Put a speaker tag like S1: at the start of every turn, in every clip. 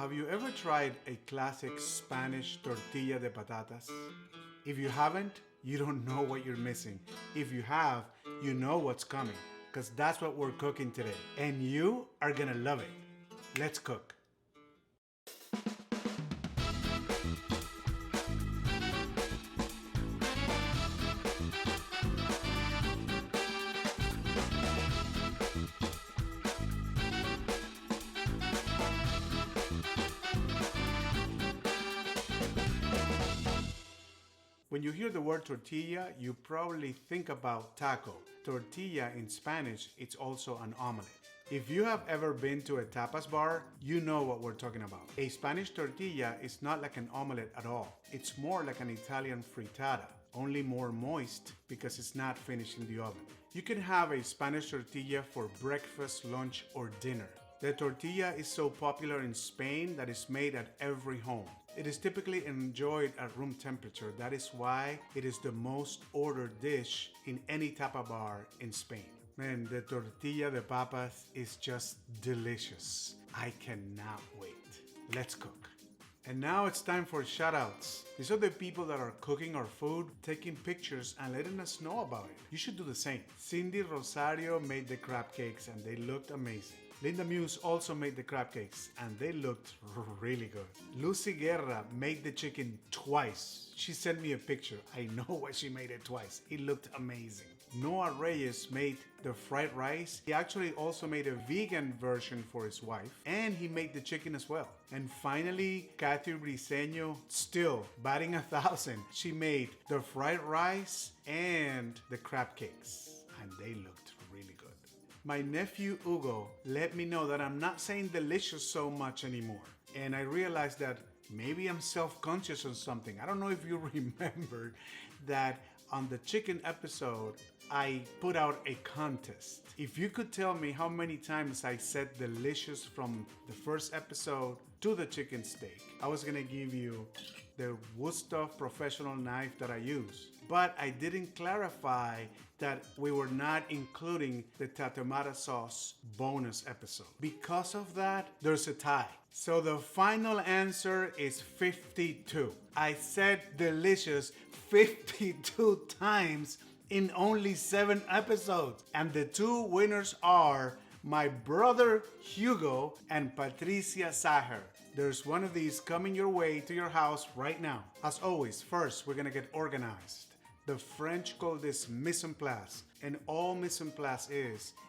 S1: Have you ever tried a classic Spanish tortilla de patatas? If you haven't, you don't know what you're missing. If you have, you know what's coming, because that's what we're cooking today. And you are gonna love it. Let's cook. When you hear the word tortilla, you probably think about taco. Tortilla in Spanish, it's also an omelette. If you have ever been to a tapas bar, you know what we're talking about. A Spanish tortilla is not like an omelette at all. It's more like an Italian frittata, only more moist because it's not finished in the oven. You can have a Spanish tortilla for breakfast, lunch, or dinner. The tortilla is so popular in Spain that it's made at every home. It is typically enjoyed at room temperature. That is why it is the most ordered dish in any tapa bar in Spain. Man, the tortilla de papas is just delicious. I cannot wait. Let's cook. And now it's time for shoutouts. These are the people that are cooking our food, taking pictures, and letting us know about it. You should do the same. Cindy Rosario made the crab cakes and they looked amazing. Linda Muse also made the crab cakes and they looked really good. Lucy Guerra made the chicken twice. She sent me a picture. I know why she made it twice. It looked amazing. Noah Reyes made the fried rice. He actually also made a vegan version for his wife, and he made the chicken as well. And finally, Kathy Briseño, still batting 1,000. She made the fried rice and the crab cakes, and they looked really good. My nephew Hugo let me know that I'm not saying delicious so much anymore. And I realized that maybe I'm self-conscious on something. I don't know if you remember that on the chicken episode, I put out a contest. If you could tell me how many times I said delicious from the first episode to the chicken steak, I was gonna give you the Wusthof professional knife that I use. But I didn't clarify that we were not including the tatemata sauce bonus episode. Because of that, there's a tie. So the final answer is 52. I said delicious 52 times in only 7 episodes. And the two winners are my brother Hugo and Patricia Saher. There's one of these coming your way to your house right now. As always, first we're gonna get organized. The French call this mise en place, and all mise en place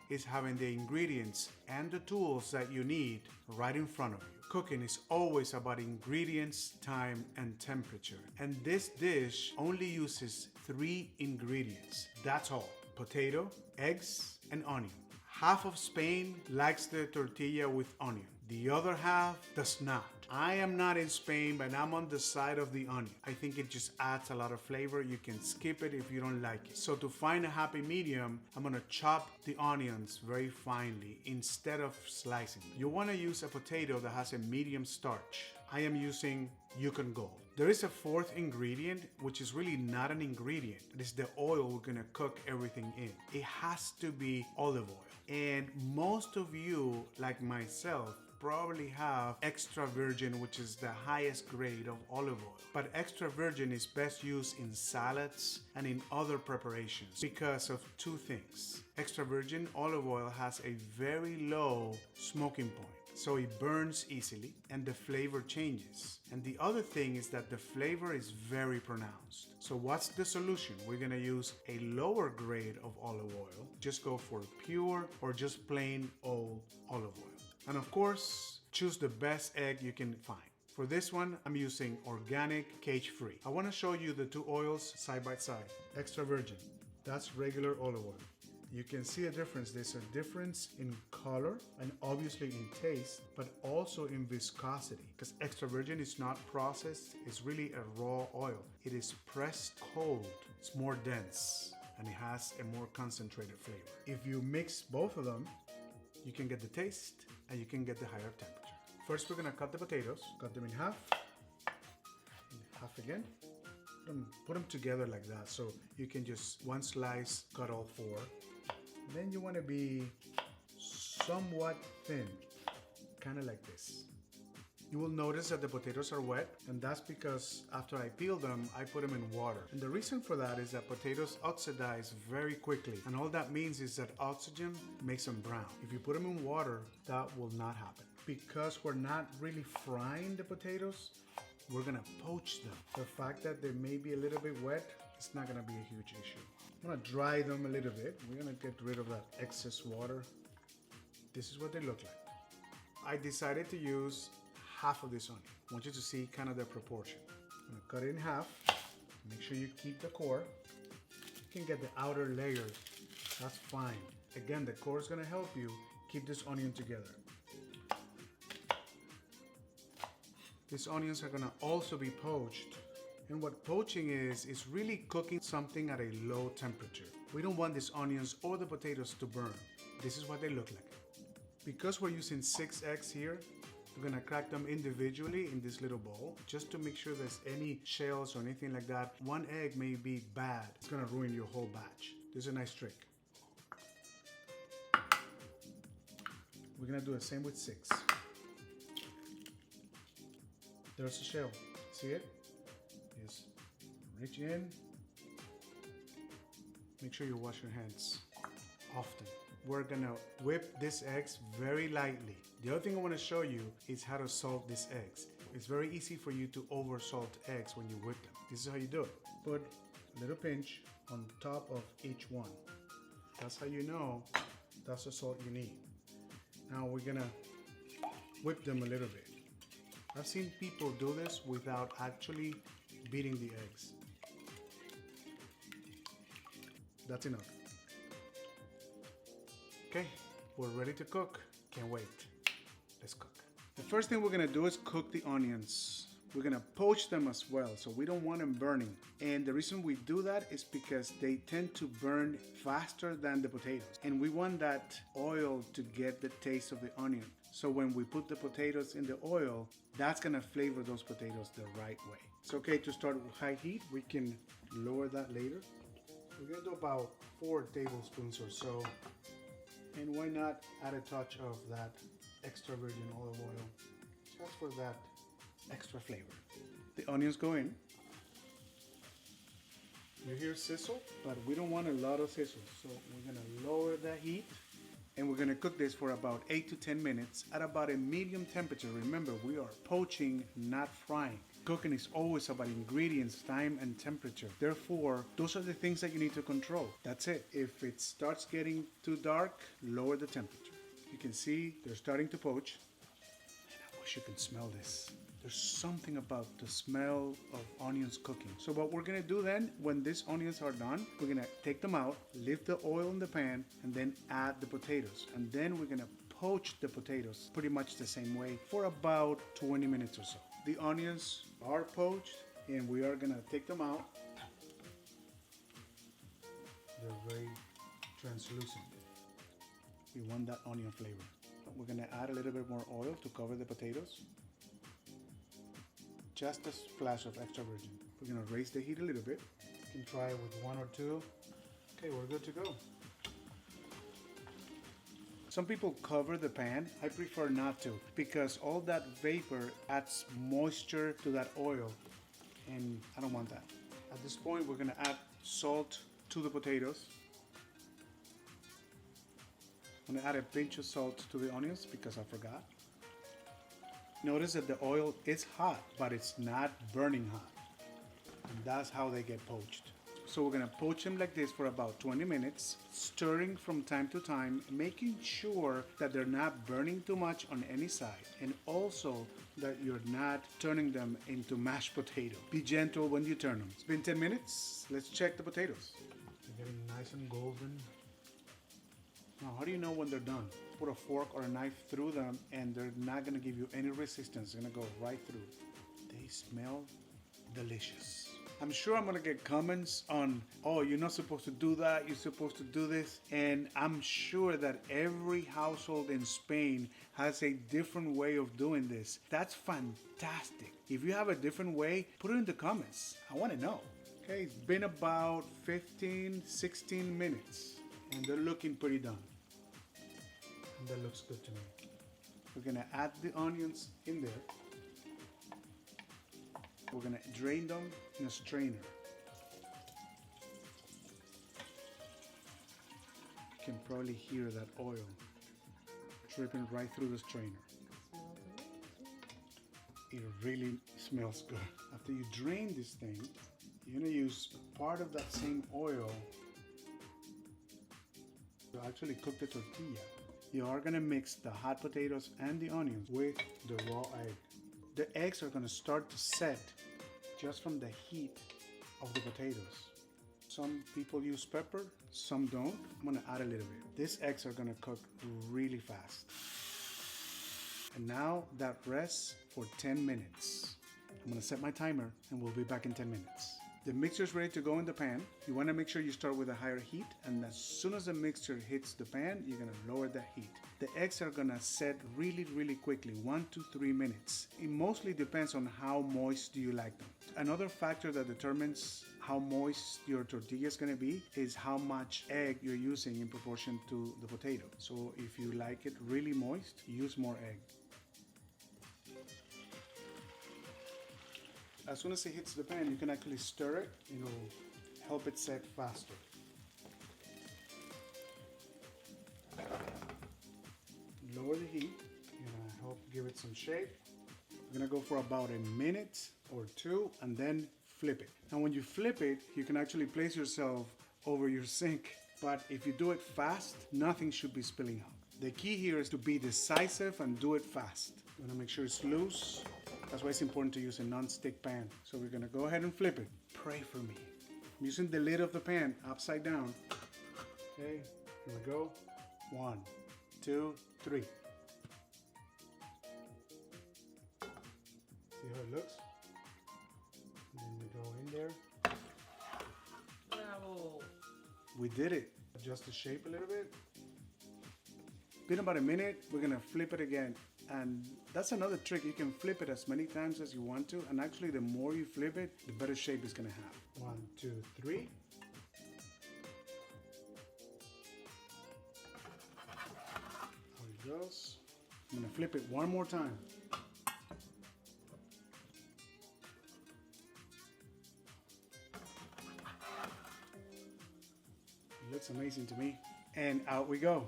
S1: is having the ingredients and the tools that you need right in front of you. Cooking is always about ingredients, time, and temperature. And this dish only uses 3 ingredients. That's all: potato, eggs, and onion. Half of Spain likes the tortilla with onion. The other half does not. I am not in Spain, but I'm on the side of the onion. I think it just adds a lot of flavor. You can skip it if you don't like it. So to find a happy medium, I'm gonna chop the onions very finely instead of slicing. You wanna use a potato that has a medium starch. I am using Yukon Gold. There is a 4th ingredient, which is really not an ingredient. It is the oil we're gonna cook everything in. It has to be olive oil. And most of you, like myself, probably have extra virgin, which is the highest grade of olive oil. But extra virgin is best used in salads and in other preparations because of 2 things. Extra virgin olive oil has a very low smoking point, so it burns easily and the flavor changes. And the other thing is that the flavor is very pronounced. So what's the solution? We're gonna use a lower grade of olive oil. Just go for pure or just plain old olive oil. And of course, choose the best egg you can find. For this one, I'm using organic, cage-free. I want to show you the 2 oils side by side. Extra virgin, that's regular olive oil. You can see a difference. There's a difference in color and obviously in taste, but also in viscosity, because extra virgin is not processed. It's really a raw oil. It is pressed cold. It's more dense and it has a more concentrated flavor. If you mix both of them, you can get the taste and you can get the higher temperature. First, we're gonna cut the potatoes. Cut them in half again. Put them together like that, so you can just one slice cut all 4. Then you wanna be somewhat thin, kind of like this. You will notice that the potatoes are wet, and that's because after I peel them, I put them in water. And the reason for that is that potatoes oxidize very quickly, and all that means is that oxygen makes them brown. If you put them in water, that will not happen. Because we're not really frying the potatoes, we're gonna poach them. The fact that they may be a little bit wet, it's not gonna be a huge issue. I'm gonna dry them a little bit. We're gonna get rid of that excess water. This is what they look like. I decided to use half of this onion. I want you to see kind of the proportion. I'm gonna cut it in half. Make sure you keep the core. You can get the outer layer, that's fine. Again, the core is gonna help you keep this onion together. These onions are gonna also be poached. And what poaching is really cooking something at a low temperature. We don't want these onions or the potatoes to burn. This is what they look like. Because we're using 6 eggs here, we're gonna crack them individually in this little bowl, just to make sure there's any shells or anything like that. One egg may be bad. It's gonna ruin your whole batch. This is a nice trick. We're gonna do the same with 6. There's a shell. See it? Just reach in. Make sure you wash your hands often. We're gonna whip these eggs very lightly. The other thing I wanna show you is how to salt these eggs. It's very easy for you to over salt eggs when you whip them. This is how you do it. Put a little pinch on top of each one. That's how you know that's the salt you need. Now we're gonna whip them a little bit. I've seen people do this without actually beating the eggs. That's enough. Okay, we're ready to cook. Can't wait. Let's cook. The first thing we're gonna do is cook the onions. We're gonna poach them as well, so we don't want them burning. And the reason we do that is because they tend to burn faster than the potatoes. And we want that oil to get the taste of the onion. So when we put the potatoes in the oil, that's gonna flavor those potatoes the right way. It's okay to start with high heat. We can lower that later. We're gonna do about 4 tablespoons or so. And why not add a touch of that extra virgin olive oil, just for that extra flavor. The onions go in. You hear sizzle, but we don't want a lot of sizzle. So we're gonna lower the heat, and we're gonna cook this for about 8 to 10 minutes at about a medium temperature. Remember, we are poaching, not frying. Cooking is always about ingredients, time, and temperature. Therefore, those are the things that you need to control. That's it. If it starts getting too dark, lower the temperature. You can see they're starting to poach. And I wish you could smell this. There's something about the smell of onions cooking. So what we're gonna do then, when these onions are done, we're gonna take them out, leave the oil in the pan, and then add the potatoes. And then we're gonna poach the potatoes pretty much the same way for about 20 minutes or so. The onions are poached, and we are gonna take them out. They're very translucent. We want that onion flavor. We're gonna add a little bit more oil to cover the potatoes. Just a splash of extra virgin. We're gonna raise the heat a little bit. You can try it with 1 or 2. Okay, we're good to go. Some people cover the pan. I prefer not to, because all that vapor adds moisture to that oil, and I don't want that. At this point, we're gonna add salt to the potatoes. I'm gonna add a pinch of salt to the onions because I forgot. Notice that the oil is hot, but it's not burning hot. And that's how they get poached. So we're gonna poach them like this for about 20 minutes, stirring from time to time, making sure that they're not burning too much on any side, and also that you're not turning them into mashed potato. Be gentle when you turn them. It's been 10 minutes. Let's check the potatoes. They're getting nice and golden. Now, how do you know when they're done? Put a fork or a knife through them, and they're not gonna give you any resistance. They're gonna go right through. They smell delicious. I'm sure I'm gonna get comments on, oh, you're not supposed to do that, you're supposed to do this. And I'm sure that every household in Spain has a different way of doing this. That's fantastic. If you have a different way, put it in the comments. I wanna know. Okay, it's been about 15, 16 minutes, and they're looking pretty done. And that looks good to me. We're gonna add the onions in there. We're gonna drain them in a strainer. You can probably hear that oil dripping right through the strainer. It really smells good. After you drain this thing, you're gonna use part of that same oil to actually cook the tortilla. You are gonna mix the hot potatoes and the onions with the raw egg. The eggs are gonna start to set just from the heat of the potatoes. Some people use pepper, some don't. I'm gonna add a little bit. These eggs are gonna cook really fast. And now that rests for 10 minutes. I'm gonna set my timer and we'll be back in 10 minutes. The mixture is ready to go in the pan. You wanna make sure you start with a higher heat, and as soon as the mixture hits the pan, you're gonna lower the heat. The eggs are gonna set really quickly, 1 to 3 minutes. It mostly depends on how moist do you like them. Another factor that determines how moist your tortilla is gonna be is how much egg you're using in proportion to the potato. So if you like it really moist, use more egg. As soon as it hits the pan, you can actually stir it. It'll help it set faster. Lower the heat. You're gonna help give it some shape. We're gonna go for about a minute or two and then flip it. And when you flip it, you can actually place yourself over your sink. But if you do it fast, nothing should be spilling out. The key here is to be decisive and do it fast. You wanna make sure it's loose. That's why it's important to use a non-stick pan. So we're gonna go ahead and flip it. Pray for me. I'm using the lid of the pan upside down. Okay, here we go. 1, 2, 3. See how it looks? And then we go in there.
S2: Bravo.
S1: We did it. Adjust the shape a little bit. Been about a minute, we're gonna flip it again. And that's another trick. You can flip it as many times as you want to, and actually the more you flip it, the better shape it's gonna have. 1, 2, 3. There it goes. I'm gonna flip it one more time. It looks amazing to me. And out we go.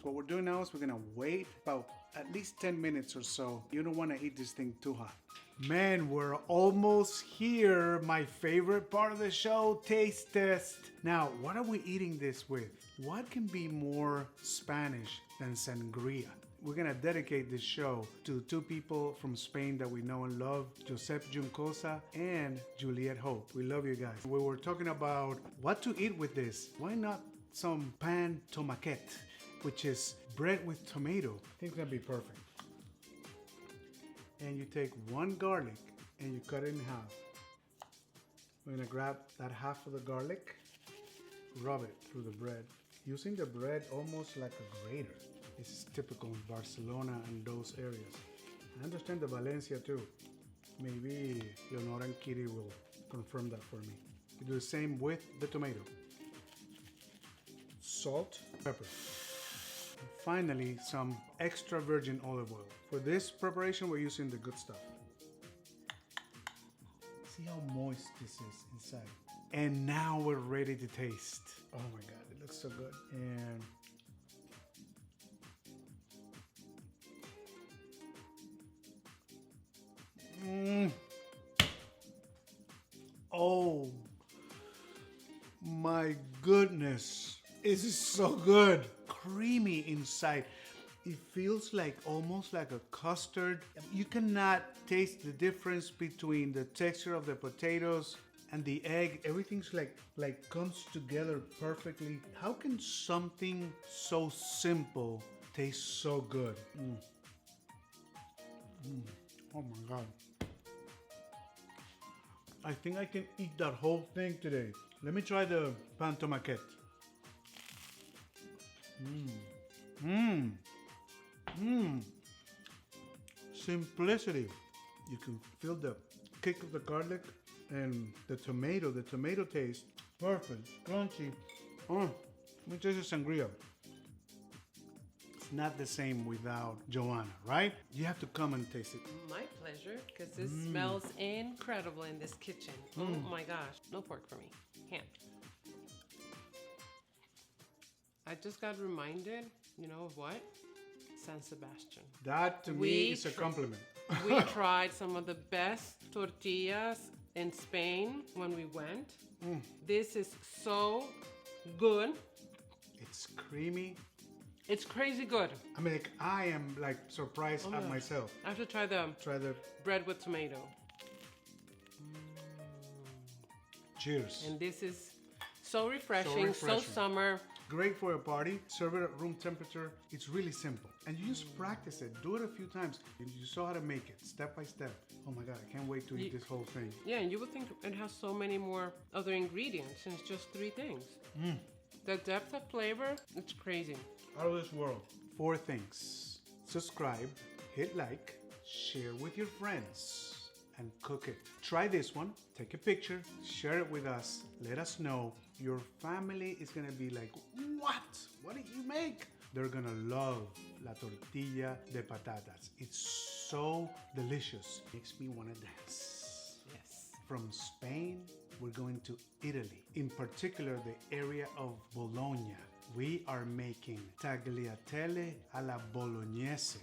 S1: What we're doing now is we're gonna wait about at least 10 minutes or so. You don't wanna eat this thing too hot. Man, we're almost here. My favorite part of the show, taste test. Now, what are we eating this with? What can be more Spanish than sangria? We're gonna dedicate this show to two people from Spain that we know and love, Josep Juncosa and Juliet Hope. We love you guys. We were talking about what to eat with this. Why not some pan tomaquette, which is bread with tomato? I think it's gonna be perfect. And you take one garlic and you cut it in half. We're gonna grab that half of the garlic, rub it through the bread, using the bread almost like a grater. This is typical in Barcelona and those areas. I understand the Valencia too. Maybe Leonora and Kitty will confirm that for me. You do the same with the tomato. Salt, pepper. And finally, some extra virgin olive oil. For this preparation, we're using the good stuff. See how moist this is inside. And now we're ready to taste. Oh my God, it looks so good. And oh my goodness, this is so good. Creamy inside. It feels like almost like a custard. You cannot taste the difference between the texture of the potatoes and the egg. Everything's like comes together perfectly. How can something so simple taste so good? Oh my God. I think I can eat that whole thing today. Let me try the pan tomaquette. Simplicity. You can feel the kick of the garlic and the tomato taste. Perfect, crunchy. Let me taste the sangria. It's not the same without Joanna, right? You have to come and taste it.
S2: My pleasure, because this smells incredible in this kitchen. Oh my gosh. No pork for me. Can't. I just got reminded, you know of what? San Sebastian.
S1: That to me is a compliment.
S2: We tried some of the best tortillas in Spain when we went. This is so good.
S1: It's creamy.
S2: It's crazy good.
S1: I mean, like, I am like surprised at myself.
S2: I have to try the bread with tomato.
S1: Cheers.
S2: And this is so refreshing, so summer.
S1: Great for a party. Serve it at room temperature. It's really simple. And you just practice it. Do it a few times. You saw how to make it step by step. Oh my God, I can't wait to eat this whole thing.
S2: Yeah, and you would think it has so many more other ingredients, and it's just 3 things. The depth of flavor, it's crazy.
S1: Out of this world. 4 things. Subscribe, hit like, share with your friends, and cook it. Try this one, take a picture, share it with us, let us know. Your family is gonna be like, what? What did you make? They're gonna love la tortilla de patatas. It's so delicious. Makes me wanna dance.
S2: Yes.
S1: From Spain, we're going to Italy. In particular, the area of Bologna. We are making tagliatelle alla bolognese.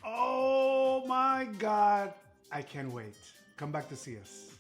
S1: Oh my God. I can't wait. Come back to see us.